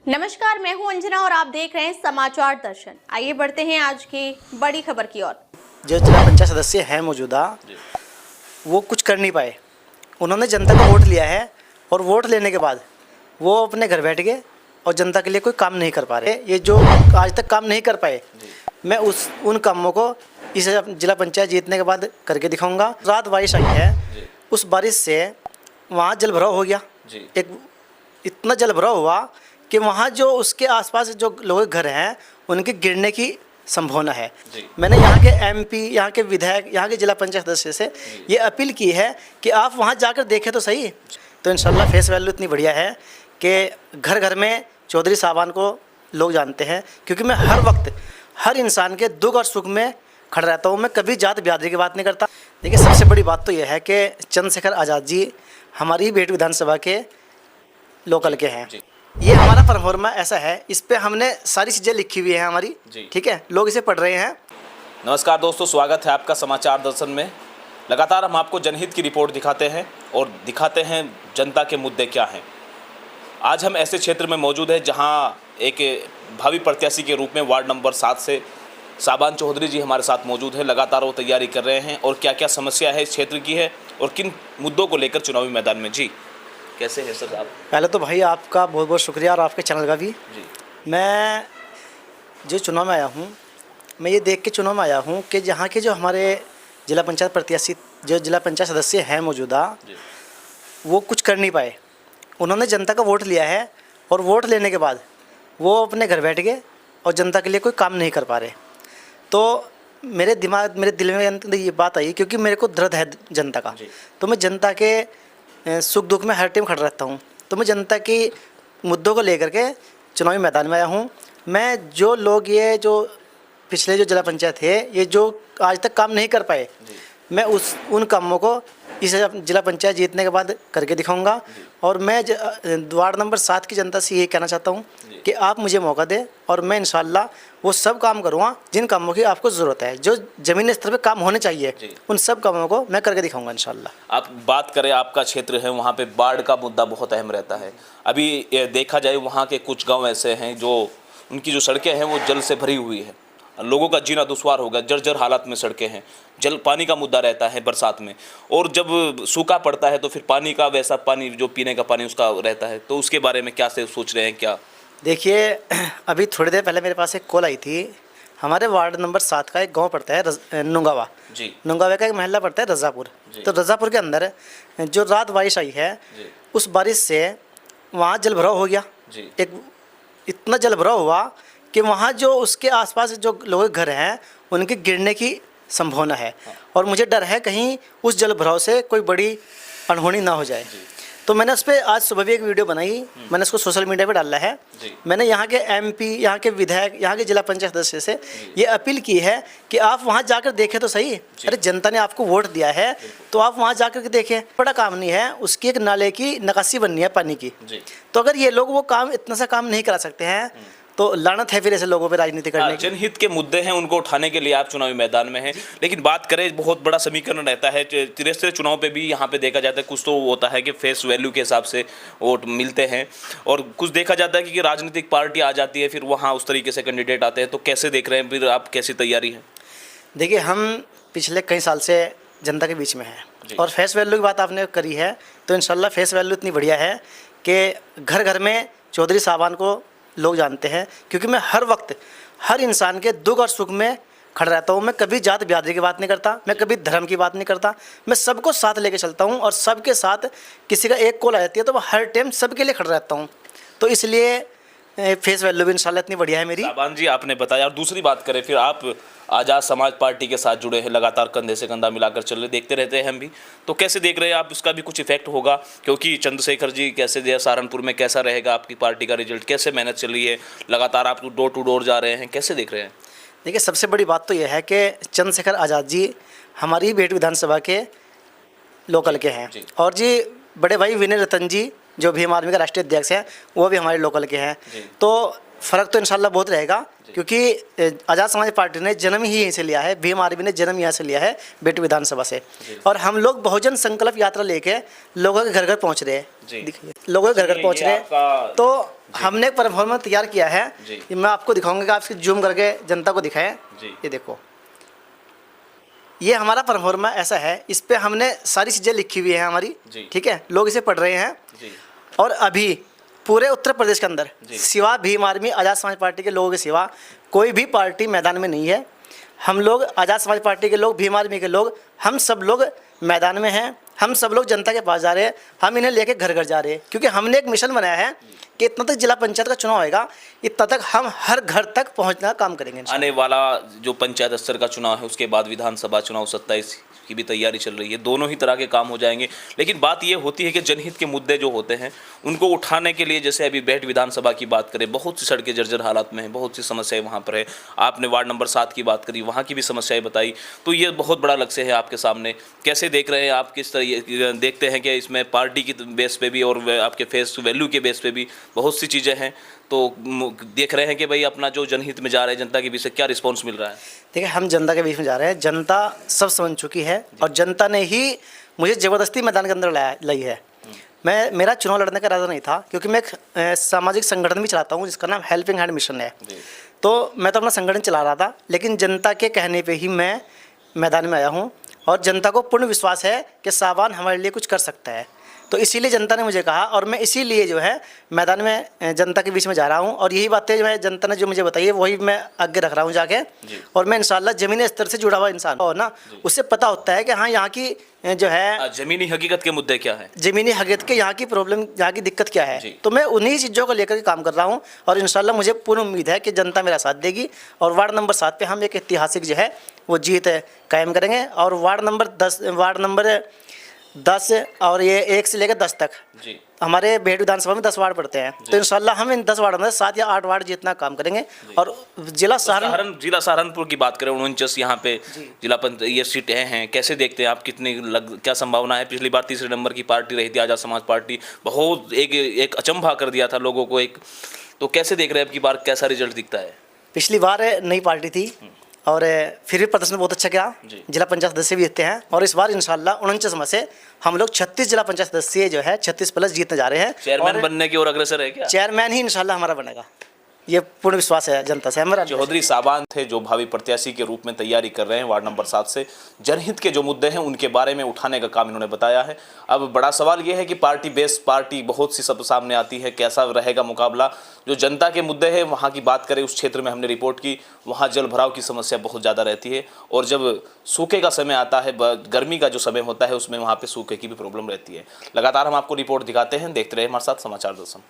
नमस्कार, मैं हूं अंजना और आप देख रहे हैं समाचार दर्शन। आइए बढ़ते हैं आज की बड़ी खबर की ओर। जो जिला पंचायत सदस्य हैं मौजूदा, वो कुछ कर नहीं पाए। उन्होंने जनता का वोट लिया है और वोट लेने के बाद वो अपने घर बैठ गए और जनता के लिए कोई काम नहीं कर पा रहे। ये जो आज तक काम नहीं कर पाए, मैं उन कामों को इस जिला पंचायत जीतने के बाद करके दिखाऊंगा। रात बारिश आई है, उस बारिश से वहाँ जल भराव हो गया। एक इतना जल भराव हुआ कि वहाँ जो उसके आसपास जो लोग घर हैं उनके गिरने की संभावना है। मैंने यहाँ के एमपी, यहाँ के विधायक, यहाँ के जिला पंचायत सदस्य से ये अपील की है कि आप वहाँ जाकर देखें तो सही। तो इंशाल्लाह फेस वैल्यू इतनी बढ़िया है कि घर घर में चौधरी साहबान को लोग जानते हैं, क्योंकि मैं हर वक्त हर इंसान के दुख और सुख में खड़ा रहता हूँ। मैं कभी जात बिरादरी की बात नहीं करता। देखिए, सबसे बड़ी बात तो यह है कि चंद्रशेखर आज़ाद जी हमारी बेट विधानसभा के लोकल के हैं। ये हमारा परफॉर्मा ऐसा है, इस पे हमने सारी चीज़ें लिखी हुई हैं हमारी, ठीक है, लोग इसे पढ़ रहे हैं। नमस्कार दोस्तों, स्वागत है आपका समाचार दर्शन में। लगातार हम आपको जनहित की रिपोर्ट दिखाते हैं और दिखाते हैं जनता के मुद्दे क्या हैं। आज हम ऐसे क्षेत्र में मौजूद हैं जहां एक भावी प्रत्याशी के रूप में वार्ड नंबर 7 से साबान चौधरी जी हमारे साथ मौजूद है। लगातार वो तैयारी कर रहे हैं और क्या क्या समस्या है इस क्षेत्र की है और किन मुद्दों को लेकर चुनावी मैदान में। जी, कैसे हैं सर आप? पहले तो भाई आपका बहुत बहुत शुक्रिया और आपके चैनल का भी। मैं जो चुनाव में आया हूँ, मैं ये देख के चुनाव में आया हूँ कि जहाँ के जो हमारे जिला पंचायत प्रत्याशी, जो जिला पंचायत सदस्य हैं मौजूदा, वो कुछ कर नहीं पाए। उन्होंने जनता का वोट लिया है और वोट लेने के बाद वो अपने घर बैठ गए और जनता के लिए कोई काम नहीं कर पा रहे। तो मेरे दिल में ये बात आई, क्योंकि मेरे को दर्द है जनता का। तो मैं जनता के सुख दुख में हर टाइम खड़ा रहता हूँ। तो मैं जनता की मुद्दों को लेकर के चुनावी मैदान में आया हूँ। मैं जो लोग ये जो पिछले जो जिला पंचायत है, ये जो आज तक काम नहीं कर पाए, मैं उन कामों को इस जिला पंचायत जीतने के बाद करके दिखाऊंगा। और मैं वार्ड नंबर 7 की जनता से यही कहना चाहता हूँ कि आप मुझे मौका दें और मैं इंशाल्लाह वो सब काम करूँगा जिन कामों की आपको ज़रूरत है, जो ज़मीनी स्तर पे काम होने चाहिए, उन सब कामों को मैं करके दिखाऊंगा इंशाल्लाह। आप बात करें, आपका क्षेत्र है, वहाँ पे बाढ़ का मुद्दा बहुत अहम रहता है। अभी देखा जाए, वहाँ के कुछ गाँव ऐसे हैं जो उनकी जो सड़कें हैं वो जल से भरी हुई है, लोगों का जीना दुश्वार होगा, जर्जर हालत में सड़कें हैं। जल पानी का मुद्दा रहता है बरसात में, और जब सूखा पड़ता है तो फिर पानी का वैसा पानी जो पीने का पानी उसका रहता है। तो उसके बारे में क्या से सोच रहे हैं क्या? देखिए, अभी थोड़ी देर पहले मेरे पास एक कॉल आई थी। हमारे वार्ड नंबर 7 का एक गांव पड़ता है नुंगावा जी। नुंगावा का एक महल्ला पड़ता है रज़ापुर। तो रज़ापुर के अंदर जो रात बारिश आई है, उस बारिश से वहाँ जल भराव हो गया। एक इतना जल भराव हुआ कि वहाँ जो उसके आसपास जो लोग घर हैं उनके गिरने की संभावना है। और मुझे डर है कहीं उस जल भराव से कोई बड़ी अनहोनी ना हो जाए। तो मैंने उस पर आज सुबह भी एक वीडियो बनाई, मैंने उसको सोशल मीडिया पे डाला है। मैंने यहाँ के एमपी, यहाँ के विधायक, यहाँ के जिला पंचायत सदस्य से ये अपील की है कि आप वहाँ जाकर देखें तो सही। अरे, जनता ने आपको वोट दिया है तो आप वहाँ जाकर के देखें। बड़ा काम नहीं है, उसकी एक नाले की नकाशी बननी है पानी की। तो अगर ये लोग वो काम इतना सा काम नहीं करा सकते हैं तो लानत है फिर ऐसे लोगों पे राजनीति करने की। जनहित के मुद्दे हैं, उनको उठाने के लिए आप चुनावी मैदान में हैं। लेकिन बात करें, बहुत बड़ा समीकरण रहता है त्रिस्तरीय चुनाव पे भी। यहाँ पे देखा जाता है कुछ तो होता है कि फेस वैल्यू के हिसाब से वोट मिलते हैं, और कुछ देखा जाता है कि राजनीतिक पार्टी आ जाती है, फिर वहाँ उस तरीके से कैंडिडेट आते हैं। तो कैसे देख रहे हैं फिर आप, कैसी तैयारी है? देखिए, हम पिछले कई साल से जनता के बीच में हैं और फेस वैल्यू की बात आपने करी है, तो इंशाल्लाह फेस वैल्यू इतनी बढ़िया है कि घर घर में चौधरी साहबान को लोग जानते हैं, क्योंकि मैं हर वक्त हर इंसान के दुख और सुख में खड़ा रहता हूँ। मैं कभी जात बिरादरी की बात नहीं करता, मैं कभी धर्म की बात नहीं करता। मैं सबको साथ लेके चलता हूँ और सबके साथ किसी का एक कॉल आ जाती है तो मैं हर टाइम सबके लिए खड़ा रहता हूँ। तो इसलिए फेस वैल्यू भी इंशाल्लाह इतनी बढ़िया है मेरी। साबान जी, आपने बताया। और दूसरी बात करें, फिर आप आज़ाद समाज पार्टी के साथ जुड़े हैं, लगातार कंधे से कंधा मिलाकर चल रहे, देखते रहते हैं हम भी। तो कैसे देख रहे हैं आप, उसका भी कुछ इफेक्ट होगा? क्योंकि चंद्रशेखर जी कैसे दिया, सहारनपुर में कैसा रहेगा आपकी पार्टी का रिजल्ट, कैसे मेहनत चल रही है, लगातार आप डोर टू डोर जा रहे हैं, कैसे देख रहे हैं? देखिए, सबसे बड़ी बात तो यह है कि चंद्रशेखर आज़ाद जी हमारी बेट विधानसभा के लोकल के हैं, और जी बड़े भाई विनय रतन जी जो भीम आर्मी का राष्ट्रीय अध्यक्ष हैं, वो भी हमारे लोकल के हैं। तो फ़र्क तो इंशाल्लाह बहुत रहेगा, क्योंकि आज़ाद समाज पार्टी ने जन्म ही यहीं से लिया है, भीम आर्मी ने जन्म यहाँ से लिया है, बेटू विधानसभा से। और हम लोग बहुजन संकल्प यात्रा लेके लोगों के घर घर पहुँच रहे हैं। देखिए लोगों के घर घर पहुँच रहे हैं। तो हमने एक परफॉर्मेंस तैयार किया है, ये मैं आपको दिखाऊंगा कि आप इसकी जूम करके जनता को दिखाएं। ये देखो, ये हमारा परफॉर्मा ऐसा है, इस पे हमने सारी चीज़ें लिखी हुई है हमारी, ठीक है, लोग इसे पढ़ रहे हैं। और अभी पूरे उत्तर प्रदेश के अंदर सिवा भीम आर्मी आज़ाद समाज पार्टी के लोगों के सिवा कोई भी पार्टी मैदान में नहीं है। हम लोग आज़ाद समाज पार्टी के लोग, भीम आर्मी के लोग, हम सब लोग मैदान में हैं। हम सब लोग जनता के पास जा रहे हैं, हम इन्हें लेके घर घर जा रहे हैं, क्योंकि हमने एक मिशन बनाया है कि इतना तक जिला पंचायत का चुनाव होएगा, इतना तक हम हर घर तक पहुंचना का काम करेंगे। आने वाला जो पंचायत स्तर का चुनाव है, उसके बाद विधानसभा चुनाव 27 की भी तैयारी चल रही है, दोनों ही तरह के काम हो जाएंगे। लेकिन बात ये होती है कि जनहित के मुद्दे जो होते हैं उनको उठाने के लिए, जैसे अभी बेहट विधानसभा की बात करें, बहुत सी सड़कें जर्जर हालात में हैं, बहुत सी समस्याएं वहाँ पर है। आपने वार्ड नंबर 7 की बात करी, वहाँ की भी समस्याएं बताई, तो ये बहुत बड़ा लक्ष्य है आपके सामने। कैसे देख रहे हैं आप, किस तरह देखते हैं कि इसमें पार्टी की बेस पे भी और आपके फेस वैल्यू के बेस पे भी बहुत सी चीज़ें हैं, तो देख रहे हैं कि भाई अपना जो जनहित में जा रहे हैं, जनता के बीच से क्या रिस्पॉन्स मिल रहा है? देखिए, हम जनता के बीच में जा रहे हैं, जनता सब समझ चुकी है और जनता ने ही मुझे ज़बरदस्ती मैदान के अंदर लाई है। मेरा चुनाव लड़ने का इरादा नहीं था, क्योंकि मैं एक सामाजिक संगठन भी चलाता हूँ जिसका नाम हेल्पिंग हैंड मिशन है। तो मैं तो अपना संगठन चला रहा था, लेकिन जनता के कहने पे ही मैं मैदान में आया हूँ और जनता को पूर्ण विश्वास है कि सावान हमारे लिए कुछ कर सकता है। तो इसीलिए जनता ने मुझे कहा और मैं इसीलिए जो है मैदान में जनता के बीच में जा रहा हूँ। और यही बातें जो है जनता ने जो मुझे बताई है वही मैं आगे रख रहा हूँ जाके। और मैं इंशाल्लाह ज़मीनी स्तर से जुड़ा हुआ इंसान और ना, उससे पता होता है कि हाँ यहाँ की जो है ज़मीनी हकीकत के मुद्दे क्या है, ज़मीनी हकीकत के यहाँ की प्रॉब्लम, यहाँ की दिक्कत क्या है। तो मैं उन्हीं चीज़ों को लेकर के काम कर रहा हूँ और इंशाल्लाह मुझे पूर्ण उम्मीद है कि जनता मेरा साथ देगी और वार्ड नंबर 7 पे हम एक ऐतिहासिक जो है वो जीत कायम करेंगे। और वार्ड नंबर 10 और ये 1 से लेकर 10 तक हमारे बेहट विधानसभा में 10 वार्ड पड़ते हैं। तो इंशाल्लाह हम इन 10 वार्ड में 7 या 8 वार्ड जीतना काम करेंगे। और जिला सहारनपुर की बात करें, 49 यहाँ पे जिला पंचायत ये सीटें हैं, कैसे देखते हैं आप, क्या संभावना है? पिछली बार 3 नंबर की पार्टी रही थी आज़ाद समाज पार्टी, बहुत एक अचंभा कर दिया था लोगों को एक, तो कैसे देख रहे हैं अब की बार कैसा रिजल्ट दिखता है? पिछली बार नई पार्टी थी और फिर भी प्रदर्शन बहुत अच्छा किया, जिला पंचायत सदस्य भी जीतते हैं। और इस बार इंशाल्लाह 49 में से हम लोग 36 जिला पंचायत सदस्य जो है 36 प्लस जीतने जा रहे हैं। चेयरमैन बनने की ओर अग्रसर है क्या? चेयरमैन ही इंशाल्लाह हमारा बनेगा, ये पूर्ण विश्वास है जनता से हमारा। चौधरी साबान थे जो भावी प्रत्याशी के रूप में तैयारी कर रहे हैं वार्ड नंबर 7 से। जनहित के जो मुद्दे हैं उनके बारे में उठाने का काम इन्होंने बताया है। अब बड़ा सवाल ये है कि पार्टी बहुत सी सब सामने आती है, कैसा रहेगा मुकाबला। जो जनता के मुद्दे हैं वहाँ की बात करें, उस क्षेत्र में हमने रिपोर्ट की, वहाँ जल भराव की समस्या बहुत ज़्यादा रहती है और जब सूखे का समय आता है, गर्मी का जो समय होता है, उसमें वहाँ पर सूखे की भी प्रॉब्लम रहती है। लगातार हम आपको रिपोर्ट दिखाते हैं, देखते रहे हमारे साथ समाचार दर्शन।